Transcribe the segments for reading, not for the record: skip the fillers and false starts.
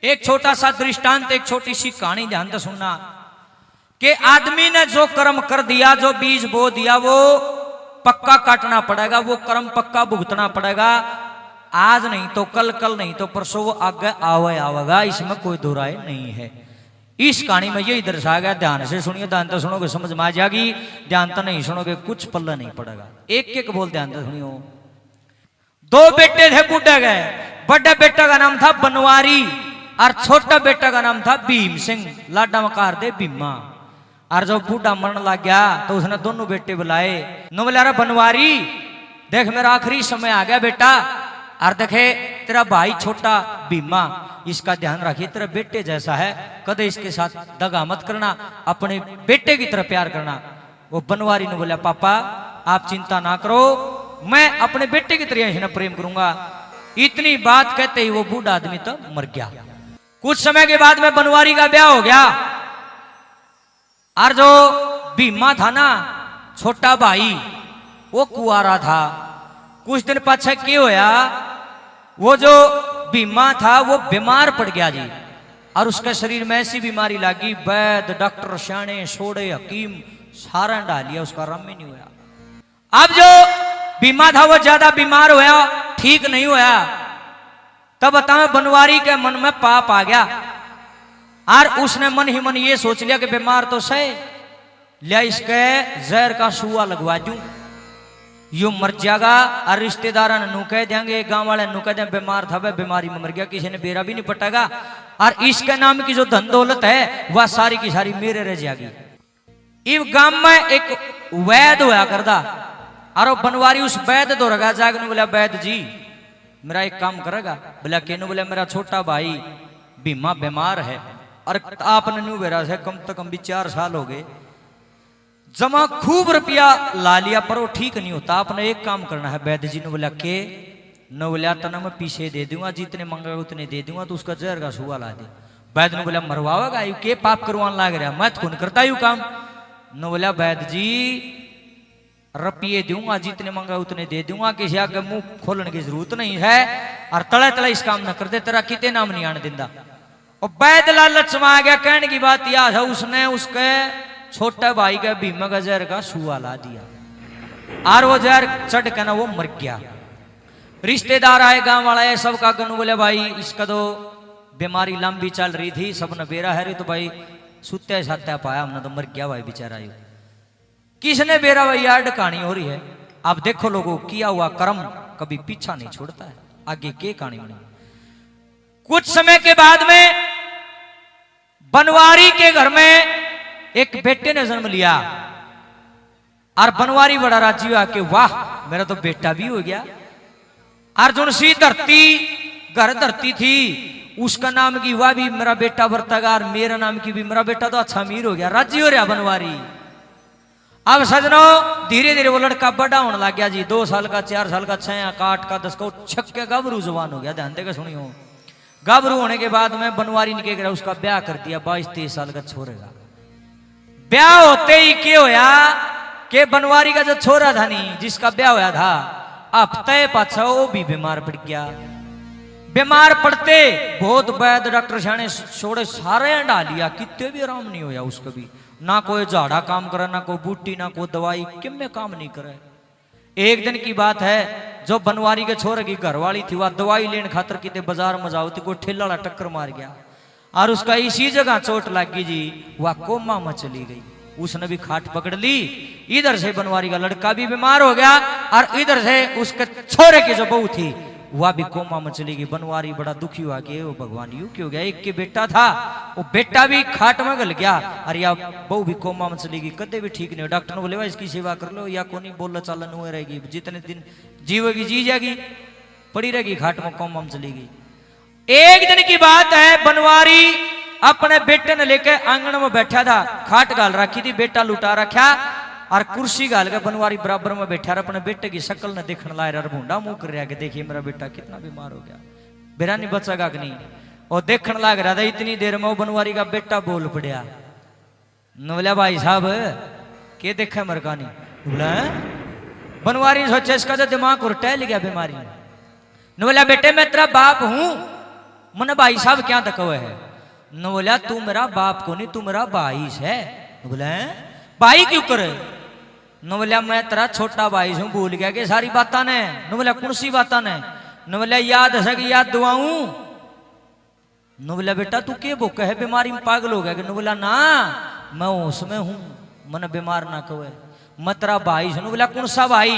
एक छोटा सा दृष्टांत, एक छोटी सी कहानी ध्यान से सुनना कि आदमी ने जो कर्म कर दिया, जो बीज बो दिया, वो पक्का काटना पड़ेगा, वो कर्म पक्का भुगतना पड़ेगा। आज नहीं तो कल, कल नहीं तो परसों वो आगे आवेगा, इसमें कोई दो राय नहीं है। इस कहानी में यही दर्शाया गया। ध्यान से सुनिए, ध्यान से सुनोगे समझ में आ जाएगी, ध्यान से नहीं सुनोगे कुछ पल्ला नहीं पड़ेगा। एक एक बोल ध्यान से सुनियो। दो बेटे थे बूढ़े गए। बड़े बेटे का नाम था बनवारी और छोटा बेटा का नाम था भीम सिंह, लाडा मकार दे भीमा। और जब बूढ़ा मरने लग गया तो उसने दोनों बेटे बुलाए। नो बोला, अरे बनवारी देख, मेरा आखिरी समय आ गया बेटा, और देखे तेरा भाई छोटा भीमा, इसका ध्यान रखिए, तेरा बेटे जैसा है, कदे इसके साथ दगा मत करना, अपने बेटे की तरह प्यार करना। वो बनवारी ने बोला, पापा आप चिंता ना करो, मैं अपने बेटे की तरह इन्हें प्रेम करूंगा। इतनी बात कहते ही वो बूढ़ा आदमी तो मर गया। कुछ समय के बाद में बनवारी का ब्याह हो गया, और जो भीमा था ना छोटा भाई, वो कुआरा था। कुछ दिन पाछे क्या होया, वो जो भीमा था वो बीमार पड़ गया जी, और उसके शरीर में ऐसी बीमारी लगी, वैद्य डॉक्टर सियाने सोड़े हकीम सारा डाल लिया, उसका आराम ही नहीं हुआ। अब जो भीमा था वो ज्यादा बीमार होया, ठीक नहीं होया। तब बताओ बनवारी के मन में पाप आ गया, और उसने मन ही मन ये सोच लिया कि बीमार तो सही लिया, इसके जहर का सुआ लगवा दूं, यू मर जाएगा। और रिश्तेदार नु कह देंगे, गांव वाले नु कह देंगे बीमार था, वह बीमारी में मर गया, किसी ने बेरा भी नहीं पटेगा, और इसके नाम की जो धन दौलत है वह सारी की सारी मेरे रह जाएगी। इस गांव में एक वैद्य होया करदा, और बनवारी उस वैद्य दो रगा जाकर बोला, वैद्य जी मेरा एक काम करेगा? बोला केनु? बोला मेरा छोटा भाई भीमा बीमार है, और आपने न्यू बेरा से कम से कम भी 4 साल हो गए, जमा खूब रुपया ला लिया, पर वो ठीक नहीं होता, आपने एक काम करना है। वैद्य जी ने बोला के? न बोला तना मैं पीछे दे दूंगा, जितने मंगा उतने दे दूंगा, तो उसका जहर का सुआ ला दे। वैद्य ने बोला मरवाओगा, यू के पाप करवाने लाग रहा, मैं तो कौन करता यू काम। न बोला वैद्य जी रुपये दूंगा, जितने मंगा उतने दे दूंगा, किसी आगे मुंह खोलने की जरूरत नहीं है, और तले तले इस काम न कर दे, तेरा कितने नाम नहीं आने दिंदा। और वैद्य लालच में आ गया। कहने की बात यह है, उसने उसके छोटा भाई का भीमा का जहर का सुआ ला दिया, और वो जहर चढ़ के ना वो मर गया। रिश्तेदार आए, गांव वाला है, सब का गनु बोले भाई इसका तो बीमारी लंबी चल रही थी, सब ने बेरा है, तो भाई सुत्या सात्या पाया, हमने तो मर गया भाई बेचारा। यू किसने बेरा भाई, यार कहानी हो रही है। अब देखो लोगों, किया हुआ कर्म कभी पीछा नहीं छोड़ता है। आगे के कहानी बनी। कुछ समय के बाद में बनवारी के घर में एक बेटे ने जन्म लिया, और बनवारी बड़ा राजी हुआ कि वाह मेरा तो बेटा भी हो गया। अर्जुन सी धरती घर धरती थी, उसका नाम की वह भी मेरा बेटा बरतेगा, और मेरा नाम की भी मेरा बेटा तो अच्छा अमीर हो गया, राजी हो रहा बनवारी। अब सजनों धीरे धीरे वो लड़का बड़ा होने लग गया जी, 2 साल का, 4 साल का, 6 का, 8 का, 10 का, छक्के गाभरू जवान हो गया। ध्यान देकर सुनियो। गाभरू होने के बाद में बनवारी ने क्या करा, उसका ब्याह कर दिया 22-23 साल का छोरेगा। ब्याह होते ही क्या होया कि बनवारी का जो छोरा था नहीं, जिसका ब्याह होया था, हफ्ते पाछा वो भी बीमार पड़ गया। बीमार पड़ते बहुत वैद्य डॉक्टर सियाने छोड़े सारे डाल लिया, कितने भी आराम नहीं होया उसको भी, ना कोई झाड़ा काम करे, ना कोई बूटी, ना कोई दवाई, किम में काम नहीं करे। एक दिन की बात है, जो बनवारी के छोरे की घरवाली थी, वह दवाई लेने खातर कितने बाजार में जाओ थी, कोई ठेला वाला टक्कर मार गया, और उसका इसी जगह चोट लग गई जी, वह कोमा में चली गई। उसने भी खाट पकड़ ली। इधर से बनवारी का लड़का भी बीमार हो गया, और इधर से उसके छोरे की जो बहू थी वह भी कोमा में चली गई। बनवारी बड़ा दुखी हुआ कि वो भगवान यू क्यों गया, एक के बेटा था, वो बेटा भी खाट में गल गया, और या बहू भी कोमा में चली गई, कदे भी ठीक नहीं। डॉक्टर ने बोले इसकी सेवा कर लो, या कोनी बोल चालन हुए रहेगी, जितने दिन जीवेगी जी जाएगी, पड़ी रहेगी खाट में, कोमा में चली गई। एक दिन की बात है, बनवारी अपने बेटे ने लेके आंगन में बैठा था, खाट गाल रखी थी, बेटा लुटा रखा, और कुर्सी गाल के बनवारी बराबर में बैठा रहा, अपने बेटे की शक्ल ने देखने लाया, और भूडा मुंह कर रहा कि देखिए मेरा बेटा कितना बीमार हो गया, बेरा नहीं बचेगा कि नहीं। और देखने लग रहा था, इतनी देर में वो बनवारी का बेटा बोल पड़िया। बोला भाई साहब के देखा मरकानी? बोला बनवारी सोचा इसका तो दिमाग उल्टा लिया बीमारी। बोला बेटे मैं तेरा बाप हूं, मन भाई साहब क्या तक है? न बोला तू मेरा बाप को नहीं, तू मेरा भाई है। बोले भाई क्यों करे? न बोला मैं तेरा छोटा भाई हूं, भूल गया कि सारी बातें ने। न बोला कौन सी बातें ने? न बोला याद है कि याद दुआऊं। न बोला बेटा तू के भूख है, बीमारी में पागल हो गया? न बोला ना मैं उसमें हूं, मन बीमार ना कहे, मैं तेरा भाई हूं। बोला कौन सा भाई?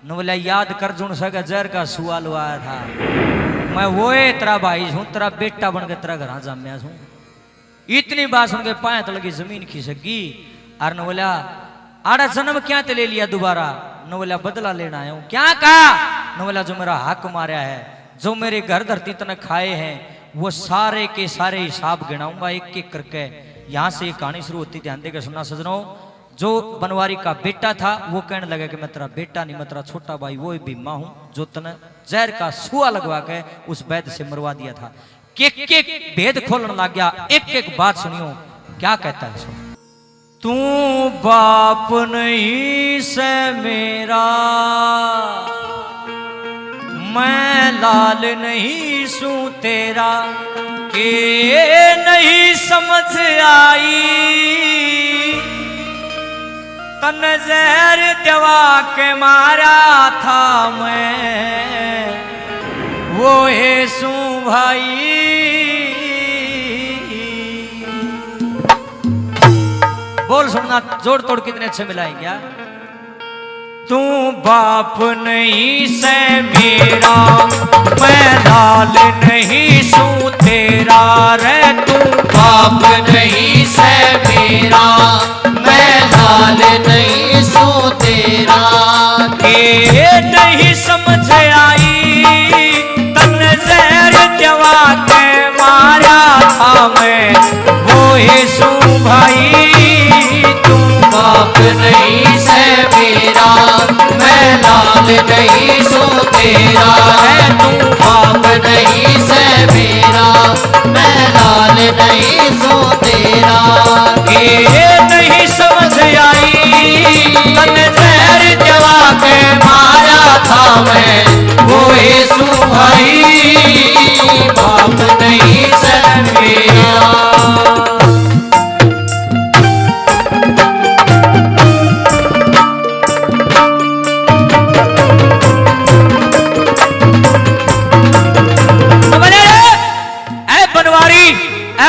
न बोला याद कर जुन सके जहर का सुआल आया था, मैं वो तेरा भाई हूं, तेरा बेटा बन के तेरा घर जाम्या हूं। इतनी बात सुन के पाए लगी जमीन खिसकी। और न बोला आड़ा जन्म क्या ते ले लिया दोबारा? न बोला बदला लेना आया हूं। क्या कहा? न बोला जो मेरा हक मारा है, जो मेरे घर धरती तने खाए हैं, वो सारे के सारे हिसाब गिनाऊंगा एक एक करके। यहां से ये कहानी शुरू होती, ध्यान देकर सुनना सजनों। जो बनवारी का बेटा था वो कहने लगा कि मैं तेरा बेटा नहीं, मैं तेरा छोटा भाई वो भीमा हूं जो तने जहर का सुआ लगवा के उस वैद्य से मरवा दिया था। एक एक भेद खोलने लग गया, एक एक बात सुनियो क्या कहता है। सुन, तू बाप नहीं से मेरा, मैं लाल नहीं सू तेरा, के नहीं समझ आई तन जहर दवा के मारा था मैं, वो है सू भाई। बोल सुनना जोड़ तोड़ कितने अच्छे मिलाएंगे क्या? तू बाप नहीं से मेरा, मैं लाल नहीं सू तेरा रे। तू बाप नहीं से मेरा, मैं लाल नहीं सू तेरा, के नहीं समझ आई तन जहर दवा के मारा था मैं, वो है सू भाई। तू बाप नहीं से मेरा, मैं लाल नहीं सू तेरा है। तू बाप नहीं से मेरा, मैं लाल नहीं सू तेरा, ये नहीं समझ आई तन जहर दवा के मारा था मैं, वो यीशु भाई। बाप नहीं से मेरा।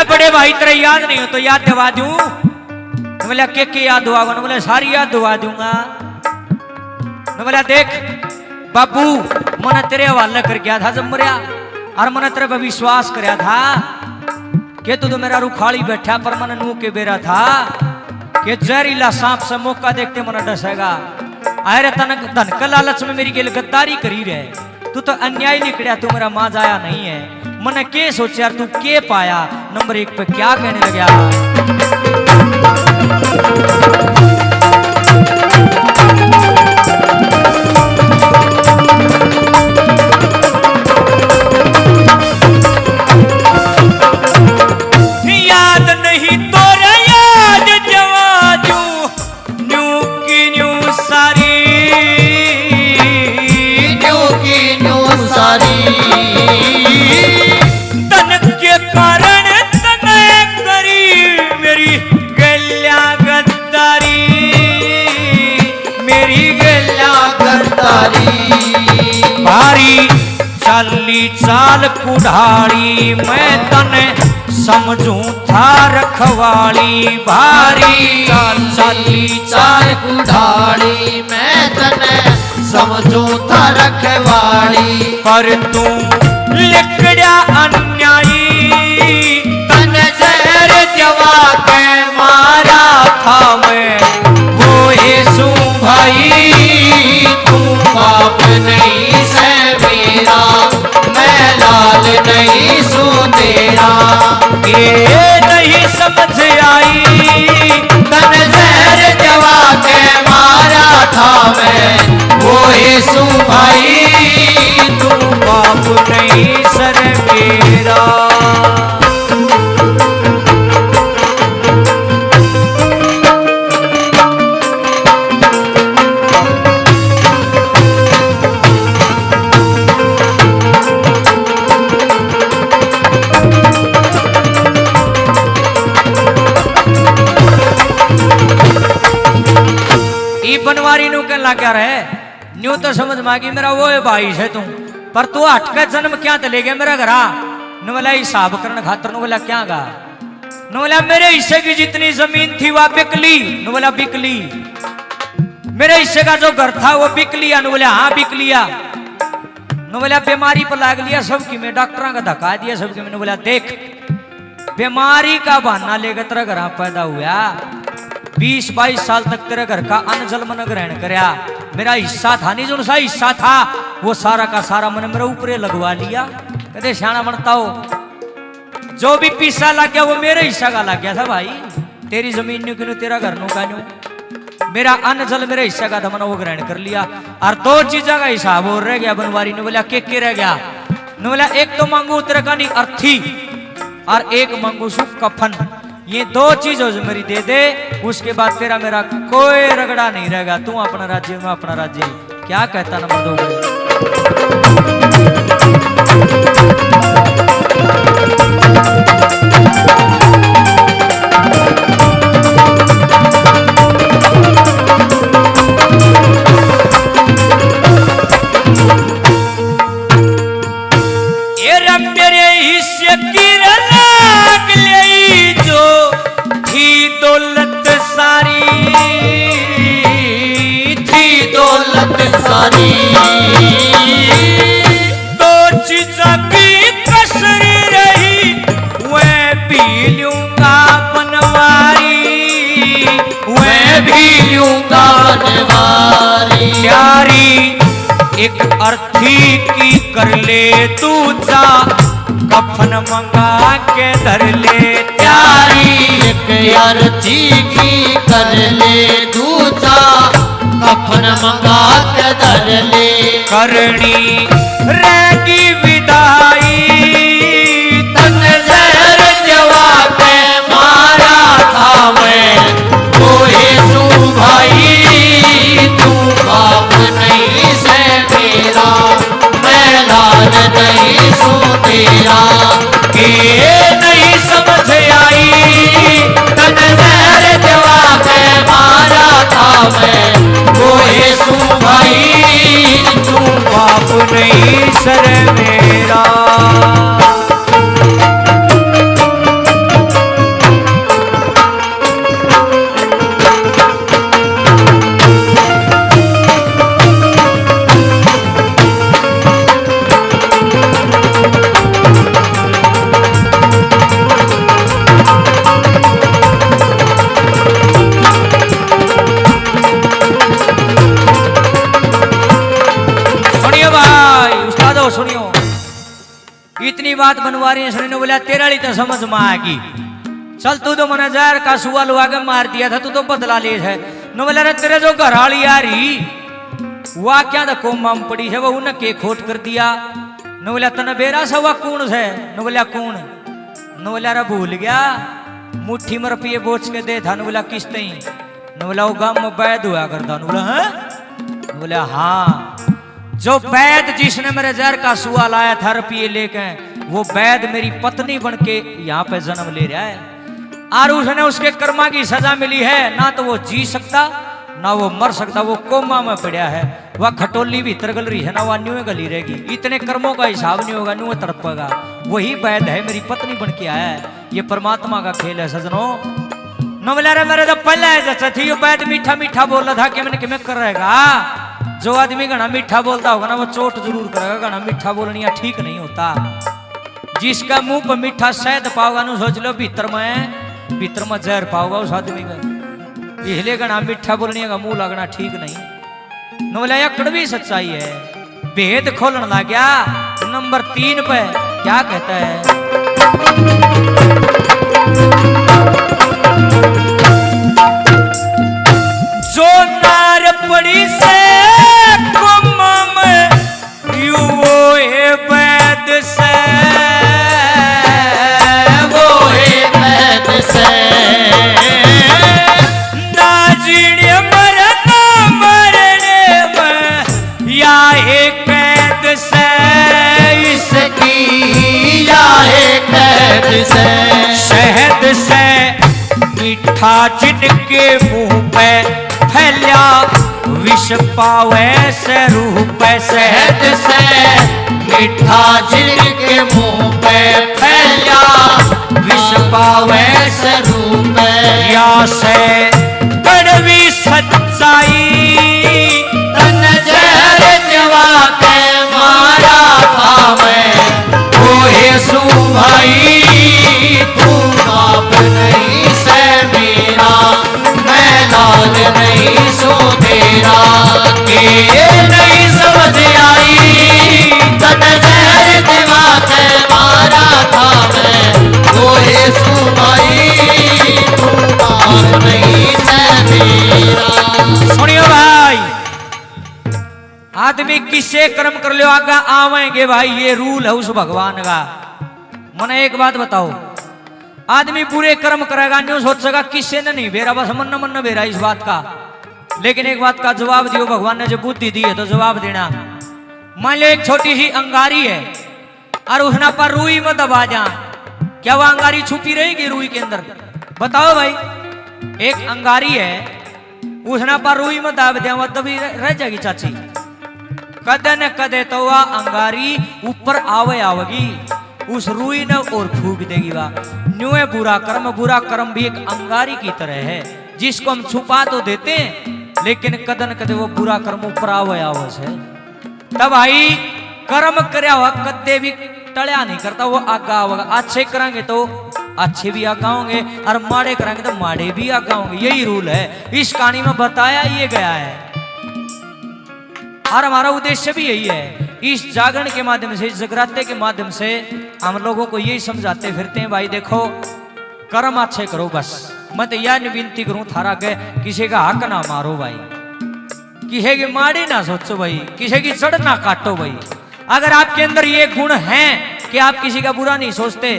बड़े भाई तेरे याद नहीं हो तो याद दिवा दूं? बोला के याद हुआ? बोले सारी याद दिवा दूंगा। बोला देख बाबू मैंने तेरे हवाले कर गया था जब मरिया, और मैंने तेरे पर विश्वास कराया था कि तू तो मेरा रुखाड़ी बैठा, पर मैंने नू के बेरा था कि जहरीला सांप से मौका देखते मैंने डसेगा। अरे तन धन का लालच में मेरी गेल गद्दारी करी रहे, तू तो अन्याय निकलिया, तू मेरा माँ जाया नहीं है। मैंने के सोचा यार तू के पाया? नंबर 1 पे क्या कहने लगा? याद नहीं तो याद जवा दूं न्यू की न्यू सारी, न्यू की न्यू सारी, कारण तने करी मेरी गल्या गद्दारी, मेरी गल्या गद्दारी। भारी चाली चाल कुढ़ाड़ी मैं तने समझूं था रखवाली, भारी चाली चाल कुढ़ाड़ी मैं तने समझूं था रखवाली, पर तू लिकड़ा अन्यायी तन जहर दवा के मारा था मैं, वो यीशु भाई। तू बाप नहीं से मेरा, मैं लाल नहीं सू तेरा, ये नहीं समझ आई तन जहर दवा के मारा था मैं, वो यीशु भाई। तू बाप नहीं सर मेरा। लग गया रहे न्यू तो समझ मांगी मेरा वो है भाई है तू पर तू हटके जन्म क्या तो ले गया मेरा घरा न बोला हिसाब करने खातर न बोला क्या गा न बोला मेरे हिस्से की जितनी जमीन थी वह बिकली न बोला बिकली मेरे हिस्से का जो घर था वो बिक लिया न बोला हाँ बिक लिया न बोला बीमारी पर लाग लिया सबकी में डॉक्टरों का धक्का दिया सबकी मैंने बोला देख बीमारी का बहाना लेकर तेरा घर पैदा हुआ 20-22 साल तक तेरे घर का अन्न जल मन ग्रहण करया मेरा हिस्सा था नहीं जो सा हिस्सा था वो सारा का सारा मैंने मेरे ऊपरे लगवा लिया कहते सियाना बनता हो जो भी पीसा लग गया वो मेरे हिस्सा का लग गया था भाई तेरी जमीन न्यू क्यों तेरा घर नो का न्यू मेरा अन्न जल मेरे हिस्से का था मैंने वो ग्रहण कर लिया और 2 चीजों का हिसाब और रह गया बनवारी ने बोला के रह गया ने बोला एक तो मांगू तेरे का नहीं अर्थी और एक मांगू सुख कफन ये 2 चीजों जो मेरी दे दे उसके बाद तेरा मेरा कोई रगड़ा नहीं रहेगा तू अपना राज्य में अपना राज्य क्या कहता नंबर 2 ये मेरे हिस्से की लाग ले जो थी दौलत सारी थी दौलत सारी 2 चीज़ों की कसर रही वह भी लूंगा बनवारी मैं भी लूंगा बनवारी प्यारी एक अर्थी की कर ले तू जा कफन मंगा के धर ले प्यारी एक अर्थी की कर ले दूजा कफन मंगा के धर ले करनी रहेगी विदाई तन जहर जवाब मारा था मैं कोई सू भाई तू बाप नहीं से मेरा मैं लाल नहीं सू तेरा के नहीं समझ आई तन जहर जवाब मारा था मैं कोई सू भाई तू बाप नहीं सर मेरा सुनियो इतनी बात बनवारी है सुनियो बोला तेरा ली तो समझ में आएगी चल तू तो मना जार का सुआ लुआ के मार दिया था तू तो बदला ले है नो बोला रे तेरे जो घर वाली आ रही वह क्या था कोम माम पड़ी है वो उन्हें के खोट कर दिया नो बोला तने बेरा सा वह कौन है नो बोला कौन नो बोला रे भूल गया मुट्ठी में रुपये बोझ के दे था नो बोला किस तई नो बोला वो गांव में बैद हुआ करता नो बोला हैं नो बोला हाँ जो वैद जिसने मेरे जहर का सुआ लाया था रुपये लेके वो वैद मेरी पत्नी बन के यहाँ पे जन्म ले रहा है और उसने उसके कर्मा की सजा मिली है ना तो वो जी सकता ना वो मर सकता वो कोमा में पड़ा है वह खटोली भी तरगल रही है ना वह न्यू गली रहेगी इतने कर्मों का हिसाब नहीं होगा न्यू तड़पेगा वही वैद है मेरी पत्नी बन के आया है ये परमात्मा का खेल है सजनों न बोला रे मेरे तो पहले जैसा थी वो वैद मीठा मीठा बोल रहा था कि मैंने किमें कर रहेगा जो आदमी घना मीठा बोलता होगा ना वो चोट जरूर करेगा घना मीठा बोलनिया ठीक नहीं होता जिसका मुंह पर मीठा शहद पाओगा ना सोच लो भीतर में जहर पाओगा उस आदमी का इसलिए घना मीठा बोलने का मुंह लगना ठीक नहीं न बोला यह कड़वी सच्चाई है भेद खोलने लग गया नंबर 3 पे क्या कहता है जो नार पड़ी से कुमम यू वो है वैद से वो है वैद से ना जीने मरना मरने में या है कैद से इसकी या है कैद से शहद से मीठा जिनके मुंह पे फैला विष विष पावे से रूप से शहद से मीठा जिनके मुंह पे फैला, विष पावे से रूप या से कड़वी सच्चाई तन जहर जवा के मारा था मैं, ओ यीशु भाई तू बाप नहीं से मेरा, मैं लाल नहीं सो तेरा, के नहीं समझ आई तन जहर जवा के मारा था मैं, ओ यीशु भाई तू बाप नहीं से मेरा। सुनियो भाई, आदमी किसे कर्म कर लो आगा आवेंगे भाई, ये रूल है उस भगवान का। मने एक बात बताओ, आदमी बुरे कर्म करेगा न्यू सोचेगा किससे ने नहीं बेरा, बस मन मन बेरा इस बात का। लेकिन एक बात का जवाब दियो, भगवान ने जो बुद्धि दी है तो जवाब देना। मान लो एक छोटी सी अंगारी है और उसना पर रुई में दबा जा, क्या वह अंगारी छुपी रहेगी रुई के अंदर? बताओ भाई, एक अंगारी है उसना पर रुई में दाब दिया वो दबी रह जाएगी चाची? कदे न कदे तो वह अंगारी ऊपर आवेगी, उस रुई ने और फूक देगी। वाह न्यू है बुरा कर्म भी एक अंगारी की तरह है, जिसको हम छुपा तो देते हैं लेकिन कदे न कदे वो बुरा कर्म ऊपर आवे है। तब भाई कर्म करया हुआ कदे भी टल्या नहीं करता, वो आगा आवेगा। अच्छे करेंगे तो अच्छे भी आगा होंगे और माड़े करेंगे तो माड़े भी आगा होंगे, यही रूल है। इस कहानी में बताया ये गया है और हमारा उद्देश्य भी यही है। इस जागरण के माध्यम से, इस जगराते के माध्यम से हम लोगों को यही समझाते फिरते हैं, भाई देखो कर्म अच्छे करो बस। मैं तो यह विनती करूं थारा के किसी का हक ना मारो भाई, किसी की माड़ी ना सोचो भाई, किसी की चढ़ ना काटो भाई। अगर आपके अंदर ये गुण है कि आप किसी का बुरा नहीं सोचते,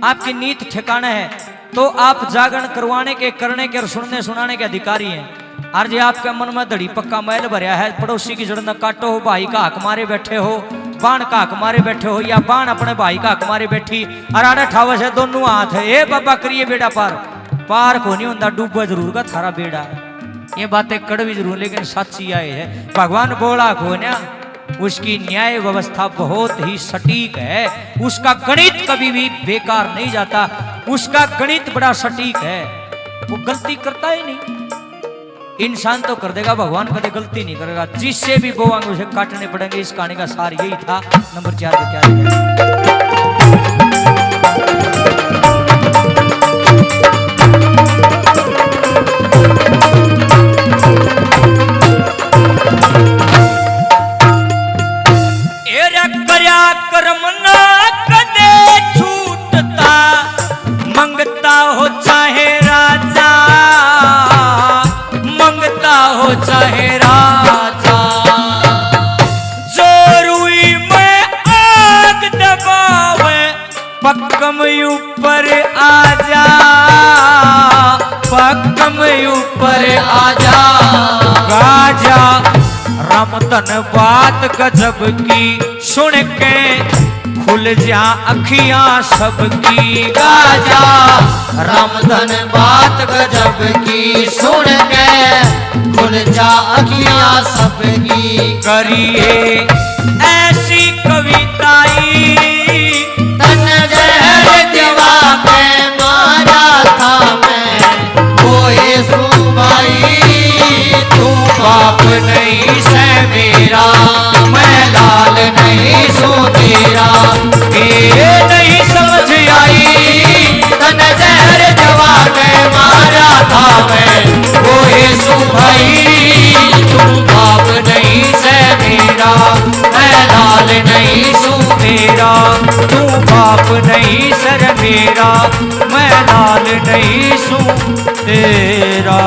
आपकी नीत ठिकाना है, तो आप जागरण करवाने के, करने के और सुनने सुनाने के अधिकारी हैं। और जो आपके मन में दड़ी पक्का मैल भरया है, पड़ोसी की जड़ न काटो हो, भाई का हक मारे बैठे हो, बाण का हक मारे बैठे हो, या बाण अपने भाई का हक मारे बैठी और आड़े ठावस है दोनों हाथ है, ए बाबा करिए बेड़ा पार को नहीं होता, डूबा जरूर का थारा बेड़ा। ये बातें कड़वी जरूर लेकिन सच्ची आए है। भगवान बोला को ना, उसकी न्याय व्यवस्था बहुत ही सटीक है, उसका गणित कभी भी बेकार नहीं जाता, उसका गणित बड़ा सटीक है, वो गलती करता ही नहीं। इंसान तो कर देगा, भगवान कभी गलती नहीं करेगा। जिससे भी बोवांगे उसे काटने पड़ेंगे। इस कहानी का सार यही था। नंबर 4 पे क्या कर्म ना कदे छूटता, मंगता हो चाहे राजा, मंगता हो चाहे राजा, जो रुई में आग दबावे पक्कम ऊपर आजा, पक्कम ऊपर आजा। राजा रामधन बात गजब की सुन के खुल जा अखियां सबकी, राजा रामधन बात गजब की सुन के खुल जा अखियां सबकी। करिए ऐसी कविताई तन जहर जवा के मारा था मैं, ओ यीशु भाई तू बाप नहीं से मेरा, मैं लाल नहीं सो तेरा, ये नहीं समझ आई तन जहर जवा के मारा था मैं, ओ यीशु भाई तू बाप नहीं से मेरा, मैं लाल नहीं सो तेरा, तू बाप नहीं सर मेरा, मैं लाल नहीं सू तेरा।